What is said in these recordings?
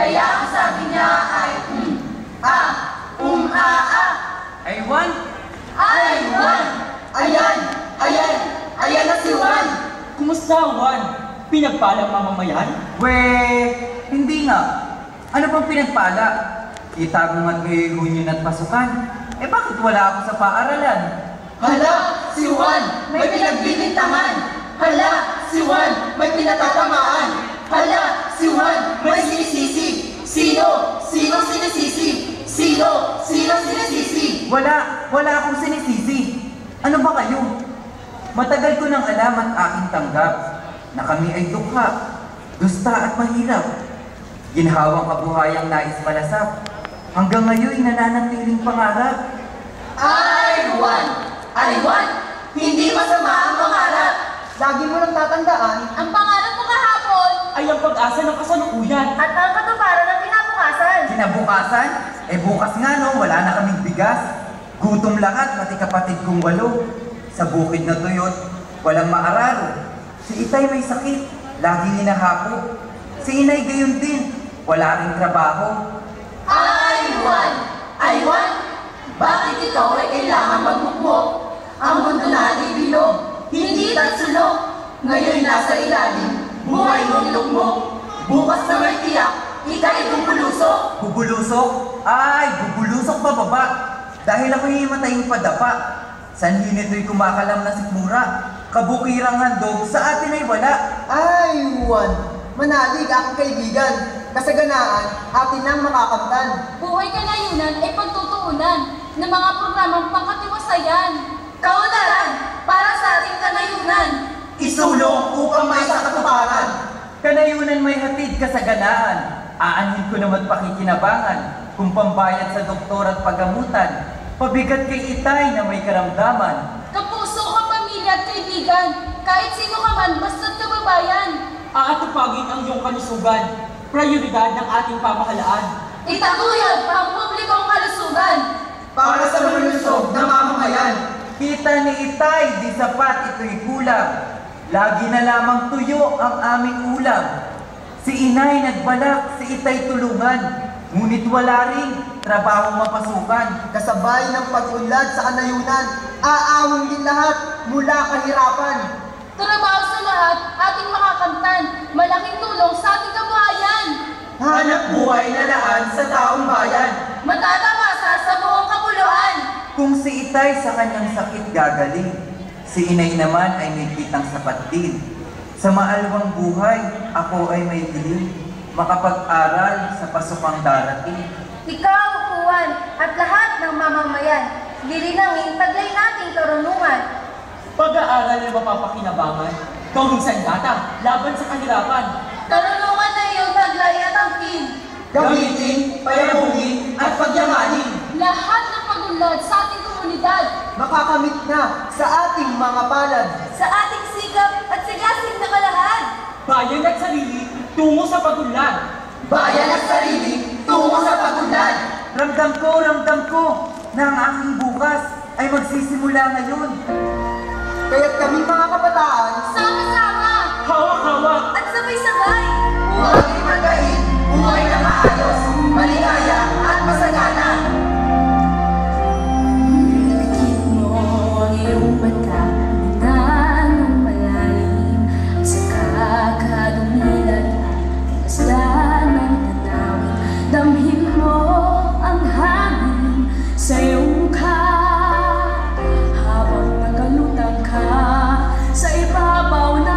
Kaya ang sabi niya ay Ay, Juan? Ay, Juan! Ayan na si Juan! Kumusta, Juan? Pinagpalang mamamayan? Hindi nga. Ano bang pinagpala? Itago at reunion at pasukan. Bakit wala ako sa paaralan? Hala, si Juan! May pinagbibintangan! Hala, si Juan! May pinatatamaan! Hala, si Juan! May sinisisi! Sino sinisisi? Sino sinisisi? Wala akong sinisisi. Ano ba kayo? Matagal ko nang alam at aking tanggap na kami ay dukha, dusta at mahirap. Ginhawang kabuhayang nais malasap. Hanggang ngayon nananatiling pangarap. Ay, Juan! Hindi masama ang pangarap! Lagi mo lang tatandaan, Ang pangarap mo kahapon Ay ang pag-asa ng kasalukuyan. at ang katuparan ng kinabukasan. Kinabukasan, bukas nga no, wala na kaming bigas. Gutom lahat, pati kapatid kong 8. Sa bukid na tuyot, walang maararo. Si Itay may sakit, laging hinahapo. Si Inay gayon din, wala ring trabaho. Ay, Juan! Bakit ikaw ay kailangan magmukmok? Ang mundo natin bilog, hindi tatsulok. Ngayon nasa ilalim, buhay mong lugmok. Bukas na may tiyak, ika'y bubulusok. Bubulusok? Ay, bubulusok pa baba. Dahil ako'y himatayong padapa. Sanhi nito'y kumakalam na sikmura. Kabukirang handog, sa atin ay wala. ay Juan, manalig aking kaibigan, kasaganaan atin nang makakamtan. Buhay kanayunan ay pagtutuunan ng mga programang pangkatiwasayan. Kaunlaran para sa ating kanayunan. Isulong upang may sakatuparan. Kanayunan may hatid kasaganaan. Aanhin ko naman pakikinabangan. Kung pambayad sa doktor at paggamutan. Pabigat kay Itay na may karamdaman. Kapuso, kapamilya at kaibigan, kahit sino ka man, basta't kababayan. Aatupagin ang iyong kalusugan. Prioridad ng ating pamahalaan. Itaguyod pang publikong kalusugan. Para sa malusog na mamamayan. Kita ni Itay, di sapat ito'y kulang. Lagi na lamang tuyo ang aming ulam. Si Inay nagbalak, si Itay tulungan. Ngunit wala rin trabaho mapasukan. Kasabay ng pag-unlad sa kanayunan, aawin din lahat mula kahirapan. Trabaho sa lahat, ating makakamtan, malaking tulong sa ating kabuhayan. Hanap buhay na laan sa taong bayan. Matatamasa sa buong kapuluan. Kung si Itay sa kanyang sakit gagaling, si Inay naman ay may kitang sapat din. Sa maalwang buhay, ako ay may hiling. Makapag-aral sa pasukang darating. Ikaw, Juan, at lahat ng mamamayan, lilinangin taglay nating karunungan. Pag-aaral na mapapakinabangan, gawing sandata, laban sa kahirapan. Karunungan na iyong taglay at angkin. Gamitin, payabugin, at pagyamanin. Lahat ng pagunlad sa ating komunidad, Makakamit na sa ating mga palad. sa ating sikap at sigasig na kalahad. Bayan at sarili, tungo sa pag-unlad. Bayan at sarili, tungo sa pagunlad. Ramdam ko na ang aking bukas ay magsisimula ngayon. Kaya't kami mga kabataan, Sama-sama Hawak-hawak, at sabay-sabay. Huwag ipagkain, buhay na maayos, maligaya at masagana. Ilikit mo ang iyong mata, lumitan ng malalim, sa kakadumilan at tinasdan ng tanawin. Damhin mo ang hangin sa iyong habang nagalutang ka sa ibabaw na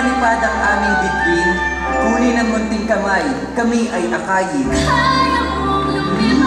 lumipad ang aming bituin, huli ng munting kamay, kami ay akayin. Kaya mong lumipad.